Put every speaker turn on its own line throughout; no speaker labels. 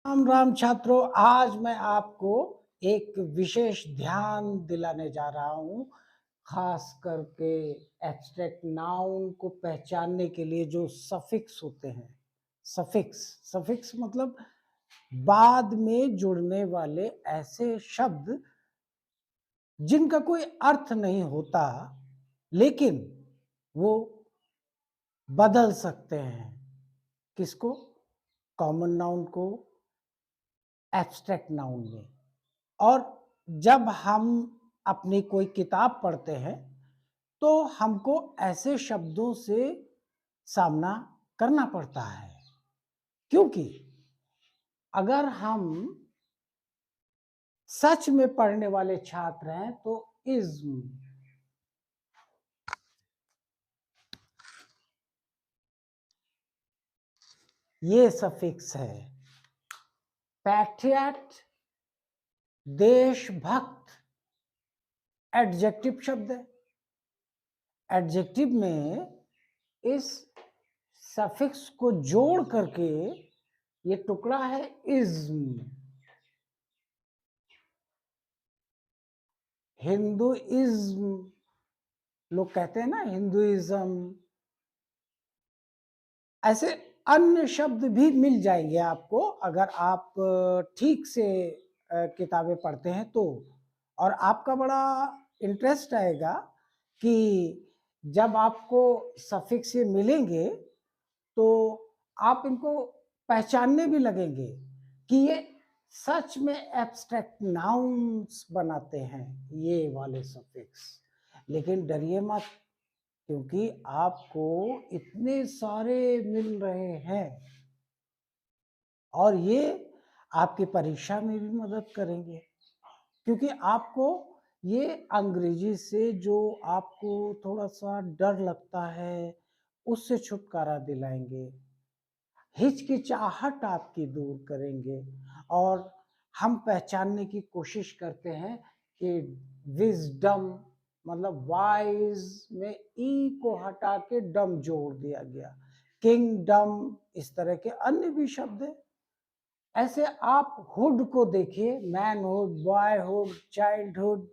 राम राम छात्रों, आज मैं आपको एक विशेष ध्यान दिलाने जा रहा हूँ। खास करके एब्स्ट्रैक्ट नाउन को पहचानने के लिए जो सफिक्स होते हैं। सफिक्स सफिक्स मतलब बाद में जुड़ने वाले ऐसे शब्द जिनका कोई अर्थ नहीं होता, लेकिन वो बदल सकते हैं। किसको? कॉमन नाउन को एब्स्ट्रैक्ट नाउन में। और जब हम अपनी कोई किताब पढ़ते हैं तो हमको ऐसे शब्दों से सामना करना पड़ता है, क्योंकि अगर हम सच में पढ़ने वाले छात्र हैं तो इज्म, ये सफिक्स है। पैट्रियट, देशभक्त, एडजेक्टिव शब्द है। एडजेक्टिव में इस सफिक्स को जोड़ करके ये टुकड़ा है इज्म। हिंदुइज्म लोग कहते हैं ना, हिंदुइज्म। ऐसे अन्य शब्द भी मिल जाएंगे आपको अगर आप ठीक से किताबें पढ़ते हैं तो। और आपका बड़ा इंटरेस्ट आएगा कि जब आपको सफिक्स ये मिलेंगे तो आप इनको पहचानने भी लगेंगे कि ये सच में एब्स्ट्रैक्ट नाउन्स बनाते हैं, ये वाले सफिक्स। लेकिन डरिए मत, क्योंकि आपको इतने सारे मिल रहे हैं और ये आपकी परीक्षा में भी मदद करेंगे, क्योंकि आपको ये अंग्रेजी से जो आपको थोड़ा सा डर लगता है उससे छुटकारा दिलाएंगे, हिचकिचाहट आपकी दूर करेंगे। और हम पहचानने की कोशिश करते हैं कि विजडम मतलब वाइज में ई को हटा के डम जोड़ दिया गया, किंगडम, इस तरह के अन्य भी शब्द हैं। ऐसे आप हुड को देखिए, मैनहुड, बॉयहुड, चाइल्डहुड,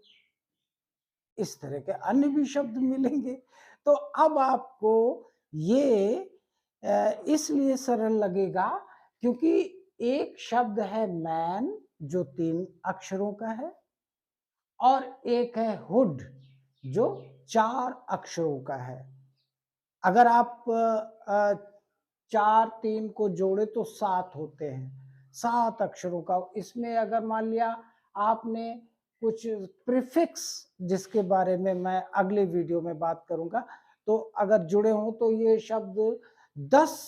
इस तरह के अन्य भी शब्द मिलेंगे। तो अब आपको ये इसलिए सरल लगेगा क्योंकि एक शब्द है मैन जो 3 अक्षरों का है, और एक है हुड जो 4 अक्षरों का है। अगर आप 4 3 को जोड़े तो 7 होते हैं, 7 अक्षरों का। इसमें अगर मान लिया आपने कुछ प्रीफिक्स, जिसके बारे में मैं अगले वीडियो में बात करूंगा, तो अगर जुड़े हों तो ये शब्द 10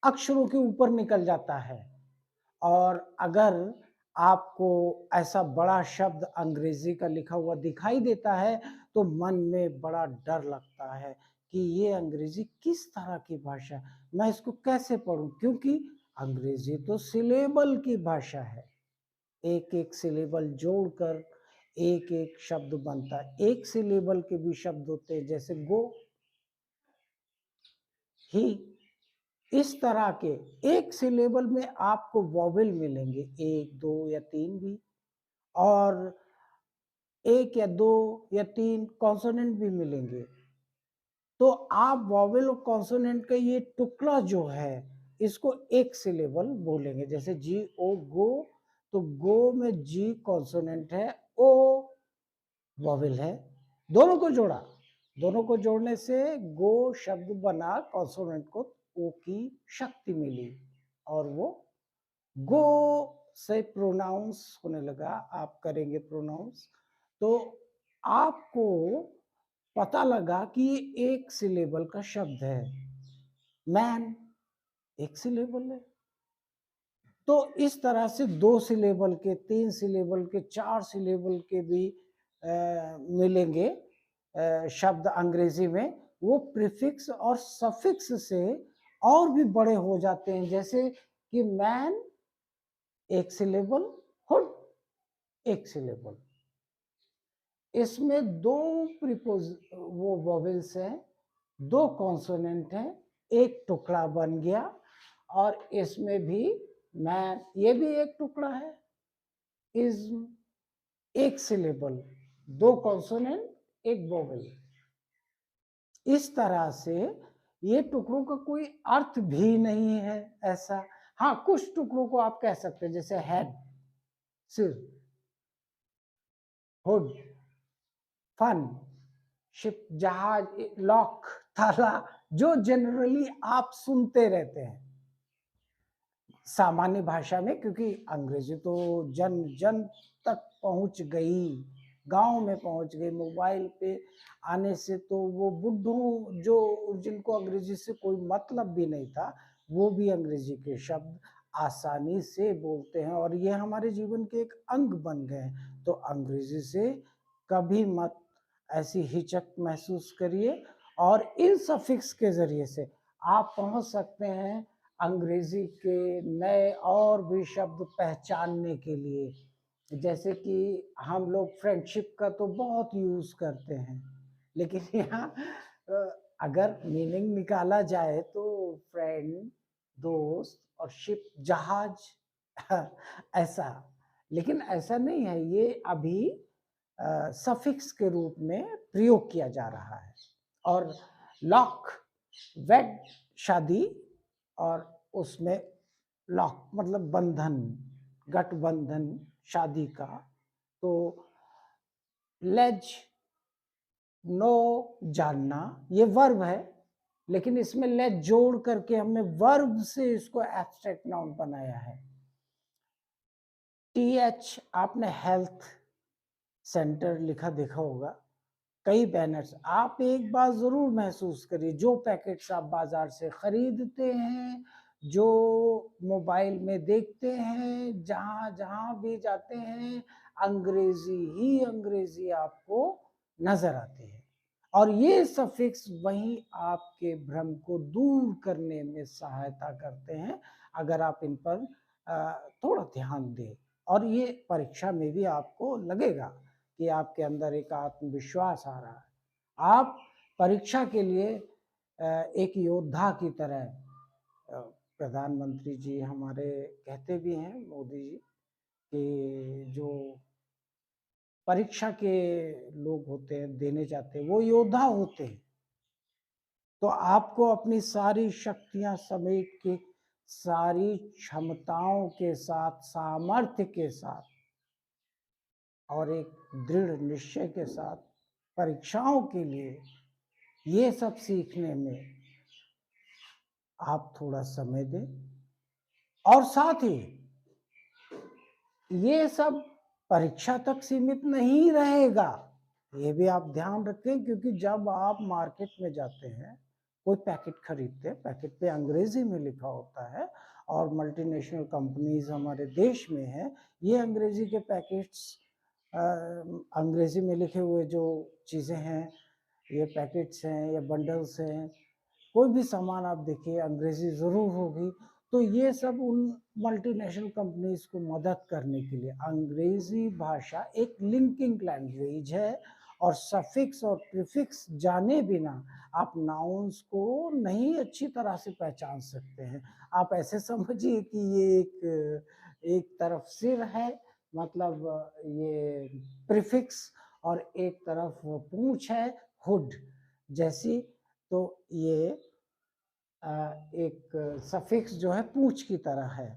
अक्षरों के ऊपर निकल जाता है। और अगर आपको ऐसा बड़ा शब्द अंग्रेजी का लिखा हुआ दिखाई देता है तो मन में बड़ा डर लगता है कि ये अंग्रेजी किस तरह की भाषा है, मैं इसको कैसे पढ़ूं, क्योंकि अंग्रेजी तो सिलेबल की भाषा है। एक एक सिलेबल जोड़कर एक एक शब्द बनता है। एक सिलेबल के भी शब्द होते हैं, जैसे गो, ही, इस तरह के एक सिलेबल में आपको वॉवेल मिलेंगे, 1 2 या 3 भी, और 1 या 2 या 3 कॉन्सोनेंट भी मिलेंगे। तो आप वॉवेल और कॉन्सोनेंट का ये टुकड़ा जो है इसको एक सिलेबल बोलेंगे। जैसे जी ओ गो, तो गो में जी कॉन्सोनेंट है, ओ वॉवेल है। दोनों को जोड़ा, दोनों को जोड़ने से गो शब्द बना, कॉन्सोनेंट को ओ की शक्ति मिली और वो गो से प्रोनाउंस होने लगा। आप करेंगे प्रोनाउंस तो आपको पता लगा कि ये एक सिलेबल का शब्द है। मैन एक सिलेबल है। तो इस तरह से 2 सिलेबल के, 3 सिलेबल के, 4 सिलेबल के भी मिलेंगे शब्द अंग्रेजी में। वो प्रीफिक्स और सफिक्स से और भी बड़े हो जाते हैं, जैसे कि मैन एक सिलेबल, हुड एक सिलेबल। इसमें 2 प्रीपोज वो वोवेल्स हैं, 2 कॉन्सोनेंट हैं, एक टुकड़ा बन गया। और इसमें भी मैन, ये भी एक टुकड़ा है। इज्म, एक सिलेबल, 2 कॉन्सोनेंट, 1 वोवेल। इस तरह से ये टुकड़ों का कोई अर्थ भी नहीं है ऐसा। हाँ, कुछ टुकड़ों को आप कह सकते हैं, जैसे हेड, सिर, हुड, फन, शिप, जहाज, लॉक, ताला, जो जनरली आप सुनते रहते हैं सामान्य भाषा में, क्योंकि अंग्रेजी तो जन जन तक पहुंच गई, गांव में पहुंच गई। मोबाइल पे आने से तो वो बुड्ढों जो जिनको अंग्रेजी से कोई मतलब भी नहीं था, वो भी अंग्रेजी के शब्द आसानी से बोलते हैं और ये हमारे जीवन के एक अंग बन गए हैं। तो अंग्रेजी से कभी मत ऐसी हिचक महसूस करिए और इन सफिक्स के जरिए से आप पहुंच सकते हैं अंग्रेजी के नए और भी शब्द पहचानने के लिए। जैसे कि हम लोग फ्रेंडशिप का तो बहुत यूज करते हैं, लेकिन यहाँ अगर मीनिंग निकाला जाए तो फ्रेंड, दोस्त, और शिप, जहाज, ऐसा। लेकिन ऐसा नहीं है, ये अभी सफिक्स के रूप में प्रयोग किया जा रहा है। और लॉक, वेड, शादी, और उसमें लॉक मतलब बंधन, गठबंधन शादी का। तो लेज, नो, जानना, ये वर्ब है, लेकिन इसमें लेज जोड़ करके हमने वर्ब से इसको एब्स्ट्रैक्ट नाउन बनाया है। टीएच, आपने हेल्थ सेंटर लिखा देखा होगा, कई बैनर्स। आप एक बात जरूर महसूस करिए, जो पैकेट्स आप बाजार से खरीदते हैं, जो मोबाइल में देखते हैं, जहां जहां भी जाते हैं, अंग्रेजी ही अंग्रेजी आपको नजर आती है। और ये सफिक्स वहीं आपके भ्रम को दूर करने में सहायता करते हैं, अगर आप इन पर थोड़ा ध्यान दें। और ये परीक्षा में भी आपको लगेगा कि आपके अंदर एक आत्मविश्वास आ रहा है। आप परीक्षा के लिए एक योद्धा की तरह, प्रधानमंत्री जी हमारे कहते भी हैं, मोदी जी, कि जो परीक्षा के लोग होते हैं, देने जाते हैं, वो योद्धा होते हैं। तो आपको अपनी सारी शक्तियां समेट के, सारी क्षमताओं के साथ, सामर्थ्य के साथ और एक दृढ़ निश्चय के साथ परीक्षाओं के लिए ये सब सीखने में आप थोड़ा समय दें। और साथ ही ये सब परीक्षा तक सीमित नहीं रहेगा, ये भी आप ध्यान रखें, क्योंकि जब आप मार्केट में जाते हैं, कोई पैकेट खरीदते हैं, पैकेट पे अंग्रेजी में लिखा होता है, और मल्टीनेशनल कंपनीज हमारे देश में है, ये अंग्रेजी के पैकेट्स, अंग्रेजी में लिखे हुए जो चीज़ें हैं, ये पैकेट्स हैं या बंडल्स हैं, कोई भी सामान आप देखिए अंग्रेजी ज़रूर होगी। तो ये सब उन मल्टीनेशनल कंपनीज को मदद करने के लिए, अंग्रेजी भाषा एक लिंकिंग लैंग्वेज है, और सफिक्स और प्रीफिक्स जाने बिना आप नाउन्स को नहीं अच्छी तरह से पहचान सकते हैं। आप ऐसे समझिए कि ये एक तरफ सिर है, मतलब ये प्रीफिक्स, और एक तरफ पूंछ है, हुड जैसी। तो ये एक सफिक्स जो है पूंछ की तरह है।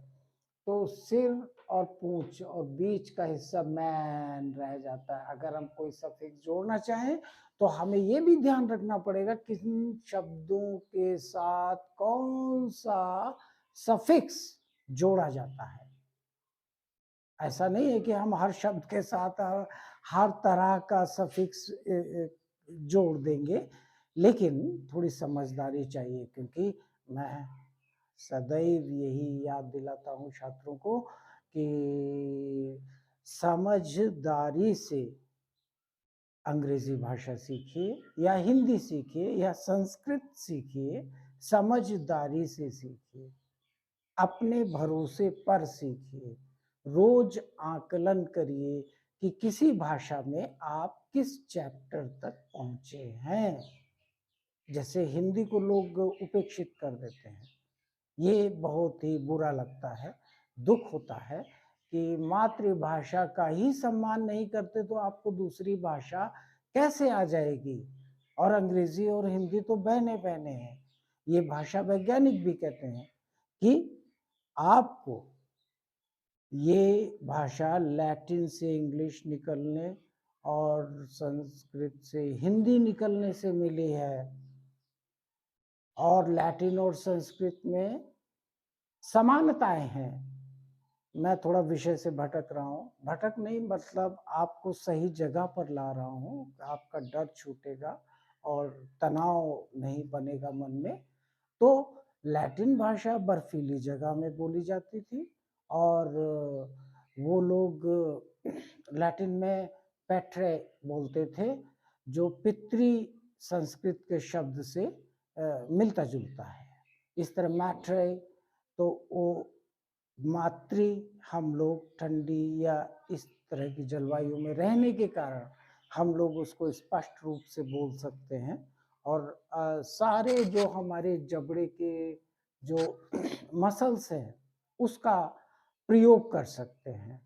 तो सिर और पूंछ और बीच का हिस्सा मैन रह जाता है। अगर हम कोई सफिक्स जोड़ना चाहें तो हमें ये भी ध्यान रखना पड़ेगा किन शब्दों के साथ कौन सा सफिक्स जोड़ा जाता है। ऐसा नहीं है कि हम हर शब्द के साथ हर तरह का सफिक्स जोड़ देंगे, लेकिन थोड़ी समझदारी चाहिए, क्योंकि मैं सदैव यही याद दिलाता हूँ छात्रों को कि समझदारी से अंग्रेजी भाषा सीखिए या हिंदी सीखिए या संस्कृत सीखिए, समझदारी से सीखिए, अपने भरोसे पर सीखिए। रोज आकलन करिए कि किसी भाषा में आप किस चैप्टर तक पहुंचे हैं। जैसे हिंदी को लोग उपेक्षित कर देते हैं, ये बहुत ही बुरा लगता है दुख होता है कि मातृभाषा का ही सम्मान नहीं करते तो आपको दूसरी भाषा कैसे आ जाएगी। और अंग्रेजी और हिंदी तो बहने बहने हैं। ये भाषा वैज्ञानिक भी कहते हैं कि आपको ये भाषा लैटिन से इंग्लिश निकलने और संस्कृत से हिंदी निकलने से मिली है। और लैटिन और संस्कृत में समानताएं हैं। मैं थोड़ा विषय से भटक रहा हूँ, भटक नहीं मतलब आपको सही जगह पर ला रहा हूँ, आपका डर छूटेगा और तनाव नहीं बनेगा मन में। तो लैटिन भाषा बर्फीली जगह में बोली जाती थी और वो लोग लैटिन में पेट्रे बोलते थे, जो पितृ संस्कृत के शब्द से मिलता जुलता है। इस तरह मैट्रे तो वो मातृ, हम लोग ठंडी या इस तरह की जलवायु में रहने के कारण हम लोग उसको स्पष्ट रूप से बोल सकते हैं। और सारे जो हमारे जबड़े के जो मसल्स हैं उसका प्रयोग कर सकते हैं।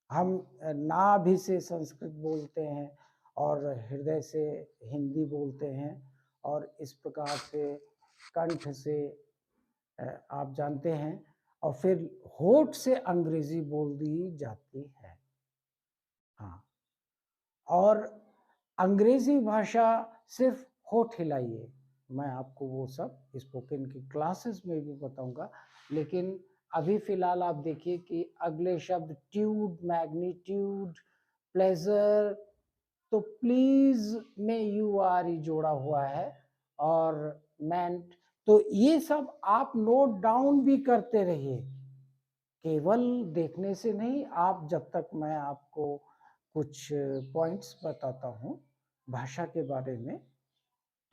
हम नाभि से संस्कृत बोलते हैं और हृदय से हिंदी बोलते हैं और इस प्रकार से कंठ से आप जानते हैं, और फिर होठ से अंग्रेजी बोल दी जाती है। हाँ, और अंग्रेजी भाषा सिर्फ होठ हिलाइए, मैं आपको वो सब स्पोकन की क्लासेस में भी बताऊंगा। लेकिन अभी फिलहाल आप देखिए कि अगले शब्द ट्यूड, मैग्नीट्यूड, प्लेजर, तो प्लीज में यू आर ही जोड़ा हुआ है और मेंट। तो ये सब आप नोट डाउन भी करते रहिए, केवल देखने से नहीं। आप जब तक मैं आपको कुछ पॉइंट्स बताता हूँ भाषा के बारे में,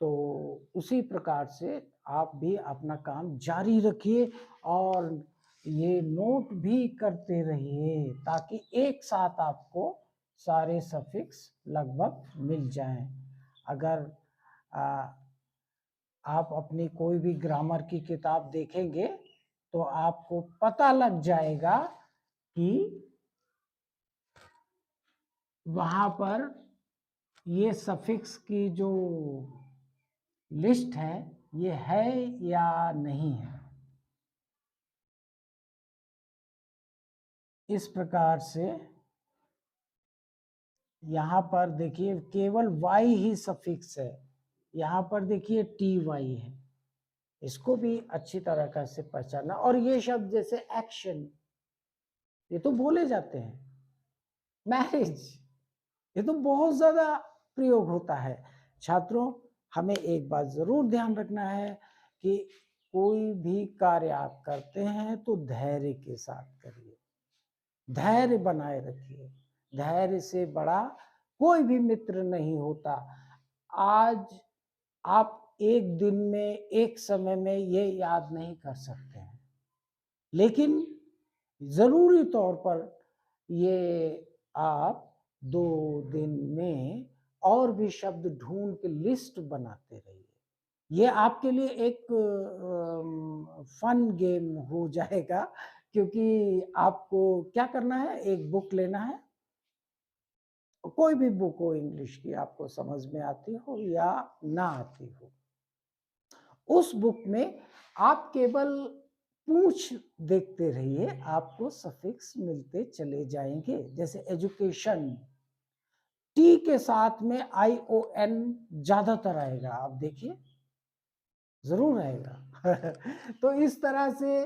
तो उसी प्रकार से आप भी अपना काम जारी रखिए और ये नोट भी करते रहिए ताकि एक साथ आपको सारे सफिक्स लगभग मिल जाएं। अगर आप अपनी कोई भी ग्रामर की किताब देखेंगे तो आपको पता लग जाएगा कि वहां पर ये सफिक्स की जो लिस्ट है ये है या नहीं है। इस प्रकार से यहाँ पर देखिए केवल वाई ही सफिक्स है, यहाँ पर देखिए टी वाई है, इसको भी अच्छी तरह का से पहचानना। और ये शब्द जैसे एक्शन, ये तो बोले जाते हैं। मैरिज, ये तो बहुत ज्यादा प्रयोग होता है। छात्रों, हमें एक बात जरूर ध्यान रखना है कि कोई भी कार्य आप करते हैं तो धैर्य के साथ करिए, धैर्य बनाए रखिए। धैर्य से बड़ा कोई भी मित्र नहीं होता। आज आप एक दिन में एक समय में ये याद नहीं कर सकते हैं, लेकिन जरूरी तौर पर ये आप 2 दिन में और भी शब्द ढूंढ के लिस्ट बनाते रहिए। ये आपके लिए एक फन गेम हो जाएगा, क्योंकि आपको क्या करना है, एक बुक लेना है, कोई भी बुक हो इंग्लिश की, आपको समझ में आती हो या ना आती हो। उस बुक में आप केवल पूंछ देखते रहिए, आपको सफिक्स मिलते चले जाएंगे। जैसे एजुकेशन, टी के साथ में ION ज्यादातर आएगा, आप देखिए जरूर आएगा। तो इस तरह से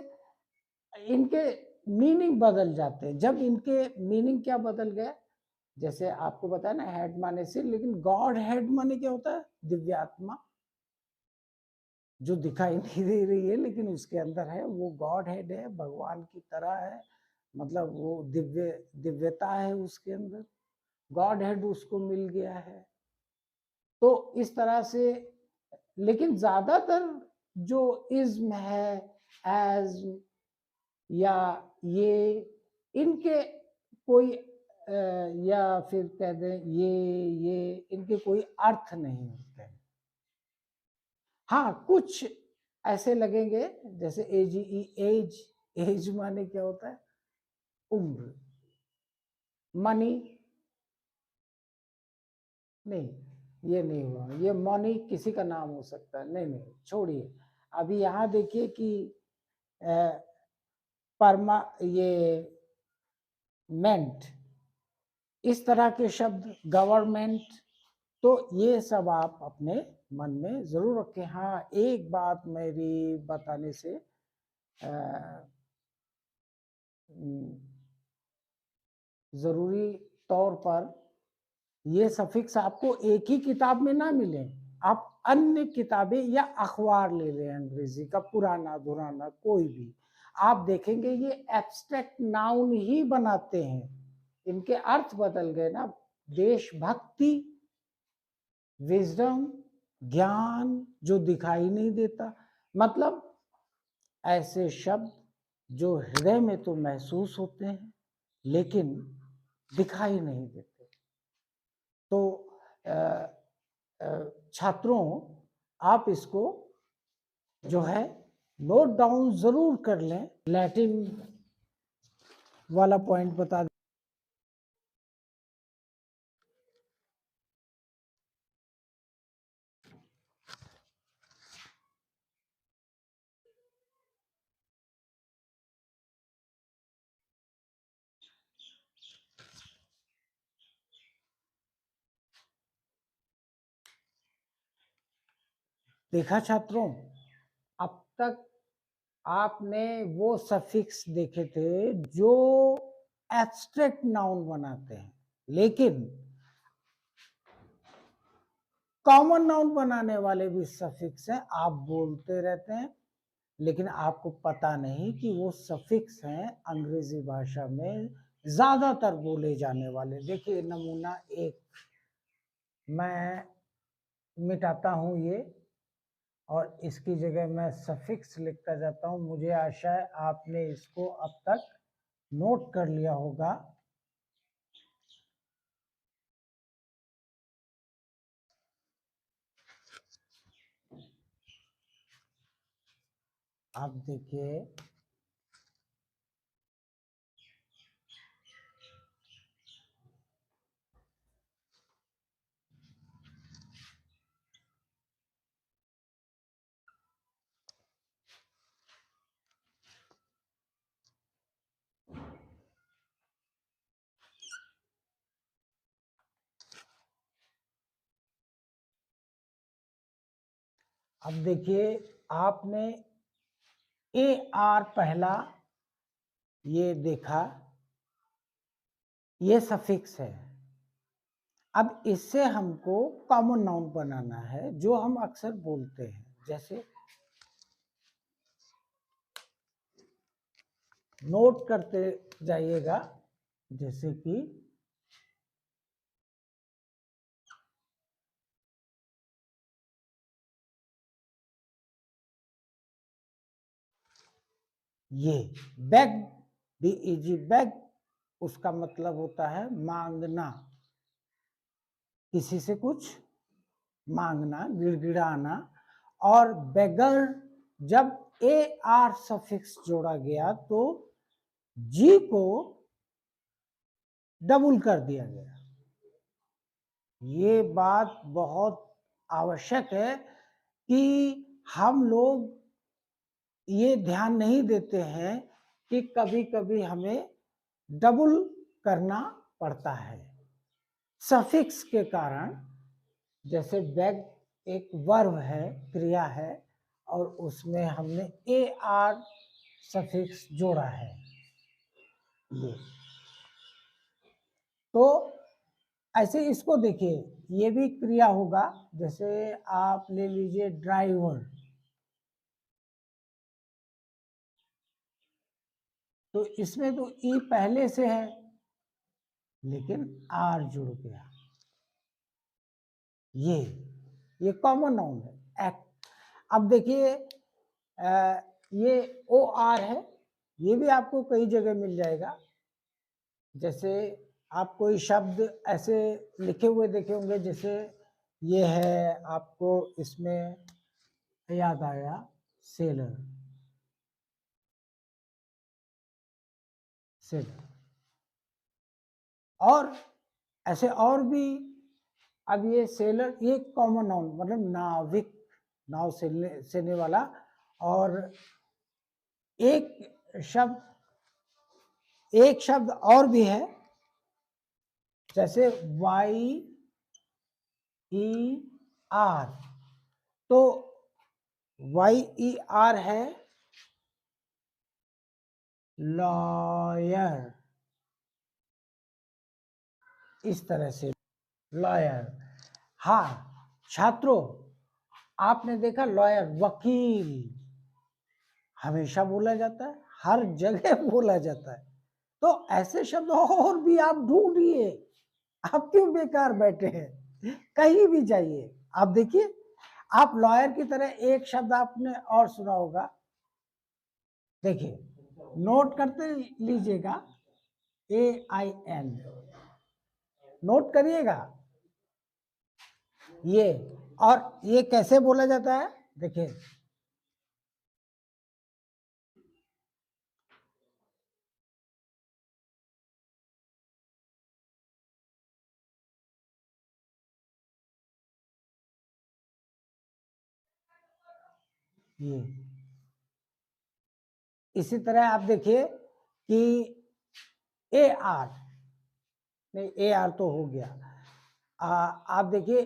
इनके मीनिंग बदल जाते हैं। जब इनके मीनिंग क्या बदल गया, जैसे आपको बताया ना हेड माने सिर, लेकिन गॉड हेड माने क्या होता है, दिव्यात्मा, जो दिखाई नहीं दे रही है लेकिन उसके अंदर है, वो गॉड हेड है, भगवान की तरह है। मतलब वो दिव्यता है उसके अंदर, गॉड हेड उसको मिल गया है। तो इस तरह से, लेकिन ज्यादातर जो इज्म है, एज या ये, इनके कोई या फिर कह दें ये इनके कोई अर्थ नहीं होते हैं। हाँ, कुछ ऐसे लगेंगे जैसे एज, एज माने क्या होता है, उम्र, मनी नहीं, ये नहीं हुआ, ये मनी किसी का नाम हो सकता है, नहीं नहीं छोड़िए। अभी यहाँ देखिए कि परमा ये मेंट, इस तरह के शब्द, गवर्नमेंट, तो ये सब आप अपने मन में जरूर रखें। हाँ, एक बात मेरी बताने से जरूरी तौर पर ये सफिक्स आपको एक ही किताब में ना मिले, आप अन्य किताबें या अखबार ले लें अंग्रेजी का, पुराना धुराना कोई भी, आप देखेंगे ये एब्स्ट्रैक्ट नाउन ही बनाते हैं, इनके अर्थ बदल गए ना। देशभक्ति, विजडम, ज्ञान जो दिखाई नहीं देता, मतलब ऐसे शब्द जो हृदय में तो महसूस होते हैं लेकिन दिखाई नहीं देते। तो छात्रों, आप इसको जो है नोट डाउन जरूर कर लें। लैटिन वाला पॉइंट बता दें। देखा छात्रों, अब तक आपने वो सफिक्स देखे थे जो एब्स्ट्रैक्ट नाउन बनाते हैं, लेकिन कॉमन नाउन बनाने वाले भी सफिक्स हैं, आप बोलते रहते हैं लेकिन आपको पता नहीं कि वो सफिक्स हैं अंग्रेजी भाषा में ज्यादातर बोले जाने वाले। देखिए नमूना एक, मैं मिटाता हूं ये और इसकी जगह मैं सफिक्स लिखता जाता हूं। मुझे आशा है आपने इसको अब तक नोट कर लिया होगा। आप देखिए, अब देखिए आपने ए आर पहला ये देखा, ये सफिक्स है। अब इससे हमको कॉमन नाउन बनाना है जो हम अक्सर बोलते हैं, जैसे नोट करते जाइएगा, जैसे कि ये बैग, बीईजी बैग, उसका मतलब होता है मांगना, किसी से कुछ मांगना, गिड़गिड़ाना। और बेगर, जब ए आर सफिक्स जोड़ा गया तो जी को डबल कर दिया गया। ये बात बहुत आवश्यक है कि हम लोग ये ध्यान नहीं देते हैं कि कभी कभी हमें डबल करना पड़ता है सफिक्स के कारण। जैसे बैग एक वर्ब है, क्रिया है, और उसमें हमने ए आर सफिक्स जोड़ा है ये। तो ऐसे इसको देखिए, ये भी क्रिया होगा। जैसे आप ले लीजिए ड्राइवर, तो इसमें तो ई पहले से है लेकिन आर जुड़ गया, ये कॉमन नाउन है एक्ट। अब देखिए ये ओ आर है, ये भी आपको कई जगह मिल जाएगा। जैसे आप कोई शब्द ऐसे लिखे हुए देखे होंगे, जैसे ये है, आपको इसमें याद आया सेलर, सेलर, और ऐसे और भी। अब ये सेलर, ये कॉमन नाउन मतलब नाविक, नाव सेने वाला। और एक शब्द और भी है, जैसे वाई ई आर। तो वाई ई आर है लॉयर, इस तरह से लॉयर। हाँ छात्रों, आपने देखा लॉयर वकील हमेशा बोला जाता है, हर जगह बोला जाता है। तो ऐसे शब्द और भी आप ढूंढिए, आप क्यों बेकार बैठे हैं, कहीं भी जाइए। आप देखिए, आप लॉयर की तरह एक शब्द आपने और सुना होगा, देखिए नोट करते लीजिएगा, AIN, नोट करिएगा ये। और ये कैसे बोला जाता है, देखिए ये इसी तरह आप देखिए कि AR, नहीं AR तो हो गया। आप देखिए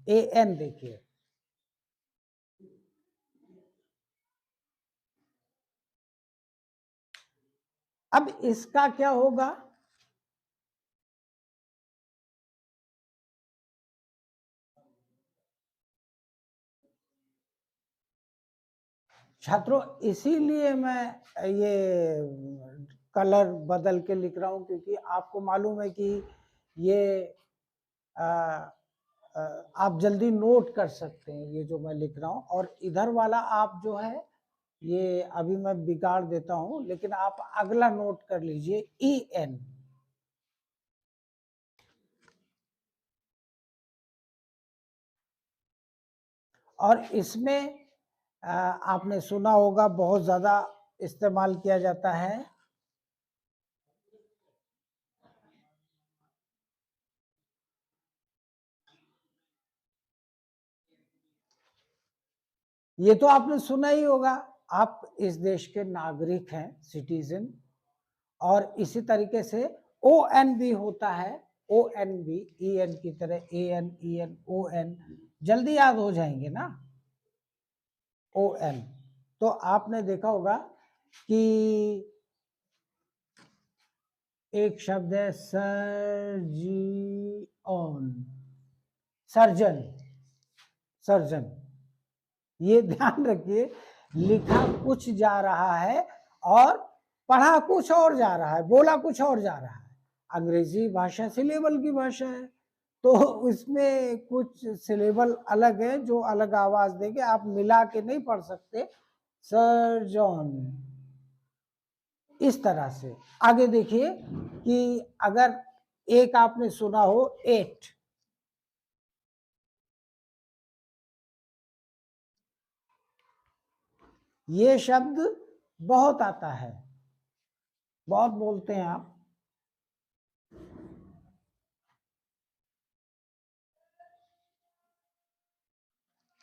AN देखिए, अब इसका क्या होगा, छात्रों इसीलिए मैं ये कलर बदल के लिख रहा हूं, क्योंकि आपको मालूम है कि ये आ, आप जल्दी नोट कर सकते हैं ये जो मैं लिख रहा हूं। और इधर वाला आप जो है ये अभी मैं बिगाड़ देता हूं, लेकिन आप अगला नोट कर लीजिए, EN। और इसमें आपने सुना होगा बहुत ज्यादा इस्तेमाल किया जाता है, ये तो आपने सुना ही होगा, आप इस देश के नागरिक हैं, सिटीजन। और इसी तरीके से ON भी होता है, ON भी EN की तरह, AN EN ON, जल्दी याद हो जाएंगे ना, ON। तो आपने देखा होगा कि एक शब्द है सर्जियन, सर्जन, सर्जन। ये ध्यान रखिए, लिखा कुछ जा रहा है और पढ़ा कुछ और जा रहा है, बोला कुछ और जा रहा है। अंग्रेजी भाषा सिलेबल की भाषा है, तो उसमें कुछ सिलेबल अलग है जो अलग आवाज देंगे, आप मिला के नहीं पढ़ सकते। सर्जन, इस तरह से। आगे देखिए कि अगर एक आपने सुना हो 8, ये शब्द बहुत आता है, बहुत बोलते हैं आप।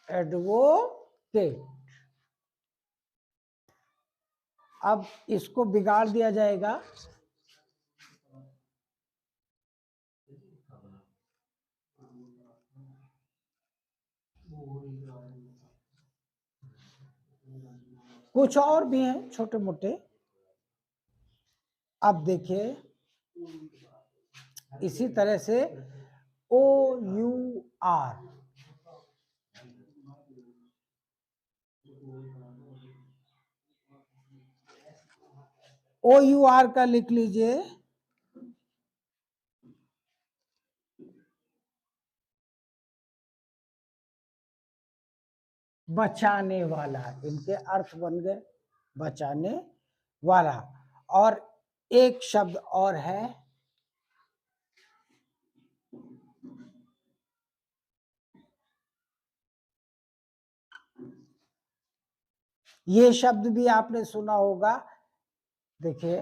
एडवोकेट, अब इसको बिगाड़ दिया जाएगा, कुछ और भी हैं छोटे मोटे। अब देखिए इसी तरह से OUR, OUR का लिख लीजिए, बचाने वाला। इनके अर्थ बन गए बचाने वाला। और एक शब्द और है, ये शब्द भी आपने सुना होगा, देखिए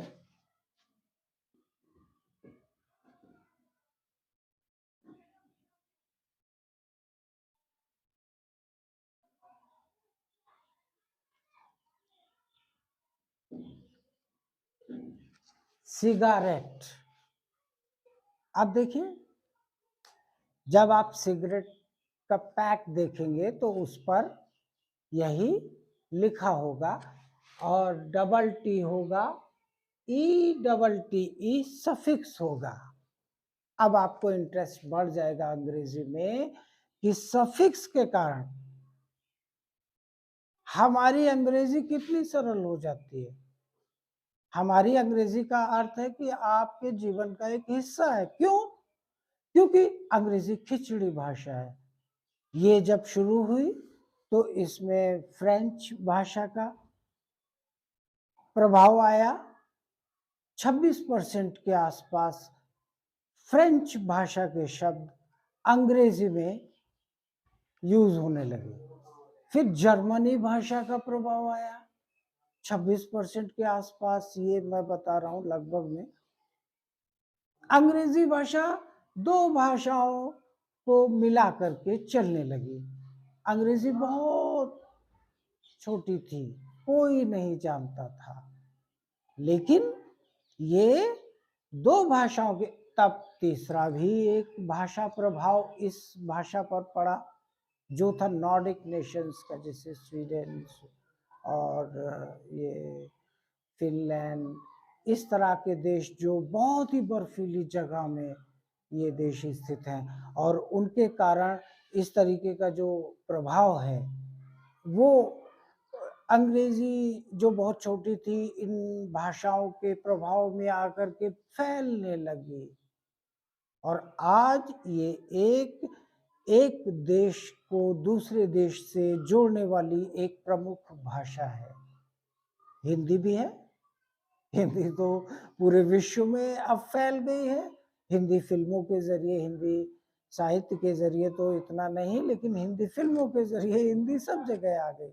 सिगारेट। अब देखिए, जब आप सिगरेट का पैक देखेंगे तो उस पर यही लिखा होगा और डबल टी होगा, ई डबल टी, ई सफिक्स होगा। अब आपको इंटरेस्ट बढ़ जाएगा अंग्रेजी में कि सफिक्स के कारण हमारी अंग्रेजी कितनी सरल हो जाती है। हमारी अंग्रेजी का अर्थ है कि आपके जीवन का एक हिस्सा है। क्यों? क्योंकि अंग्रेजी खिचड़ी भाषा है। ये जब शुरू हुई तो इसमें फ्रेंच भाषा का प्रभाव आया। 26% के आसपास फ्रेंच भाषा के शब्द अंग्रेजी में यूज होने लगे। फिर जर्मनी भाषा का प्रभाव आया, 26% के आसपास, ये मैं बता रहा हूं लगभग में। अंग्रेजी भाषा दो भाषाओं को मिला करके चलने लगी। अंग्रेजी बहुत छोटी थी, कोई नहीं जानता था, लेकिन ये दो भाषाओं के, तब तीसरा भी एक भाषा प्रभाव इस भाषा पर पड़ा जो था नॉर्डिक नेशंस का, जैसे स्वीडन और ये फिनलैंड, इस तरह के देश जो बहुत ही बर्फीली जगह में ये देश स्थित हैं, और उनके कारण इस तरीके का जो प्रभाव है वो अंग्रेजी जो बहुत छोटी थी इन भाषाओं के प्रभाव में आकर के फैलने लगी, और आज ये एक देश को दूसरे देश से जोड़ने वाली एक प्रमुख भाषा है। हिंदी भी है। हिंदी तो पूरे विश्व में अब फैल गई है। हिंदी फिल्मों के जरिए, हिंदी साहित्य के जरिए तो इतना नहीं, लेकिन हिंदी फिल्मों के जरिए हिंदी सब जगह आ गई।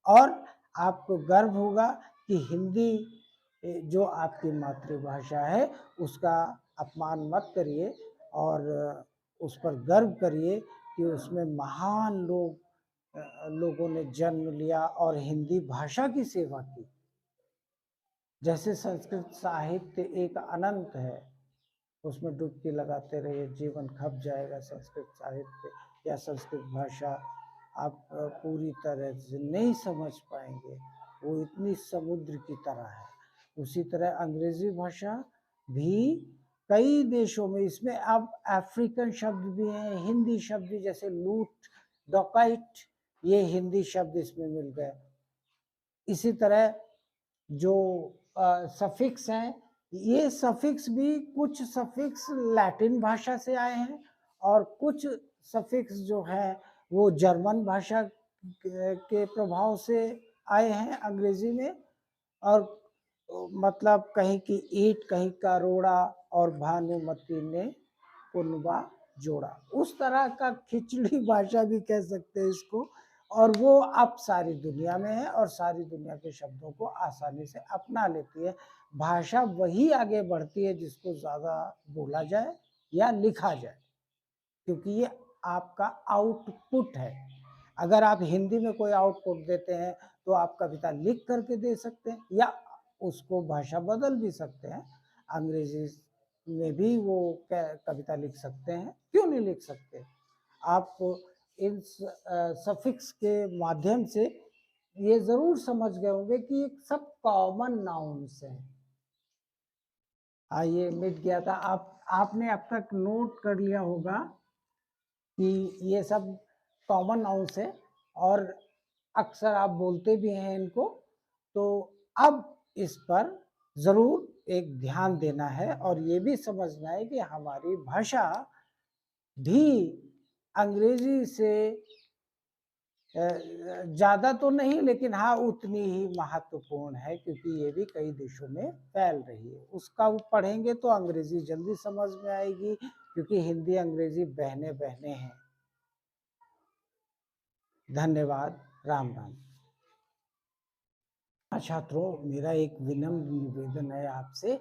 और आपको गर्व होगा कि हिंदी जो आपकी मातृभाषा है उसका अपमान मत करिए, और उस पर गर्व करिए कि उसमें महान लोगों ने जन्म लिया और हिंदी भाषा की सेवा की। जैसे संस्कृत साहित्य एक अनंत है, उसमें डुबकी लगाते रहिए, जीवन खप जाएगा। संस्कृत साहित्य या संस्कृत भाषा आप पूरी तरह से नहीं समझ पाएंगे, वो इतनी समुद्र की तरह है। उसी तरह अंग्रेजी भाषा भी कई देशों में, इसमें अब अफ्रीकन शब्द भी हैं, हिंदी शब्द भी, जैसे लूट, डॉकाइट, ये हिंदी शब्द इसमें मिल गए। इसी तरह जो सफिक्स हैं, ये सफिक्स भी, कुछ सफिक्स लैटिन भाषा से आए हैं और कुछ सफिक्स जो है वो जर्मन भाषा के प्रभाव से आए हैं अंग्रेजी में। और मतलब कहीं की ईंट, कहीं का रोड़ा, और भानुमति ने पुनवा जोड़ा, उस तरह का खिचड़ी भाषा भी कह सकते हैं इसको। और वो अब सारी दुनिया में है और सारी दुनिया के शब्दों को आसानी से अपना लेती है। भाषा वही आगे बढ़ती है जिसको ज़्यादा बोला जाए या लिखा जाए, क्योंकि ये आपका आउटपुट है। अगर आप हिंदी में कोई आउटपुट देते हैं तो आप कविता लिख करके दे सकते हैं या उसको भाषा बदल भी सकते हैं। अंग्रेजी में भी वो कविता लिख सकते हैं, क्यों नहीं लिख सकते। आप इन सफिक्स के माध्यम से ये जरूर समझ गए होंगे कि एक सब कॉमन नाउन्स हैं। ये मिट गया था, आपने अब तक नोट कर लिया होगा कि ये सब कॉमन नाउन्स है और अक्सर आप बोलते भी हैं इनको। तो अब इस पर जरूर एक ध्यान देना है और ये भी समझना है कि हमारी भाषा भी अंग्रेजी से ज़्यादा तो नहीं, लेकिन हाँ उतनी ही महत्वपूर्ण है, क्योंकि ये भी कई देशों में फैल रही है। उसका पढ़ेंगे तो अंग्रेजी जल्दी समझ में आएगी, क्योंकि हिंदी अंग्रेजी बहने बहने हैं। धन्यवाद। राम राम। छात्रों, मेरा एक विनम्र निवेदन है आपसे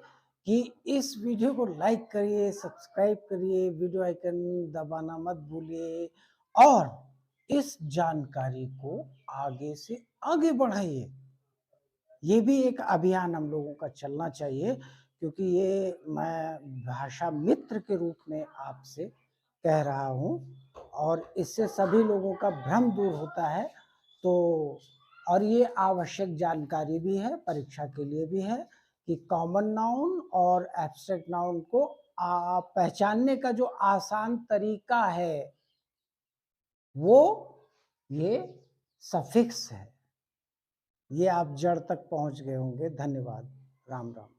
कि इस वीडियो को लाइक करिए, सब्सक्राइब करिए, वीडियो आइकन दबाना मत भूलिए और इस जानकारी को आगे से आगे बढ़ाइए। ये भी एक अभियान हम लोगों का चलना चाहिए, क्योंकि ये मैं भाषा मित्र के रूप में आपसे कह रहा हूँ और इससे सभी लोगों का भ्रम दूर होता है। तो और ये आवश्यक जानकारी भी है, परीक्षा के लिए भी है कि कॉमन नाउन और एब्स्ट्रैक्ट नाउन को पहचानने का जो आसान तरीका है, वो ये सफिक्स है। ये आप जड़ तक पहुँच गए होंगे। धन्यवाद। राम राम।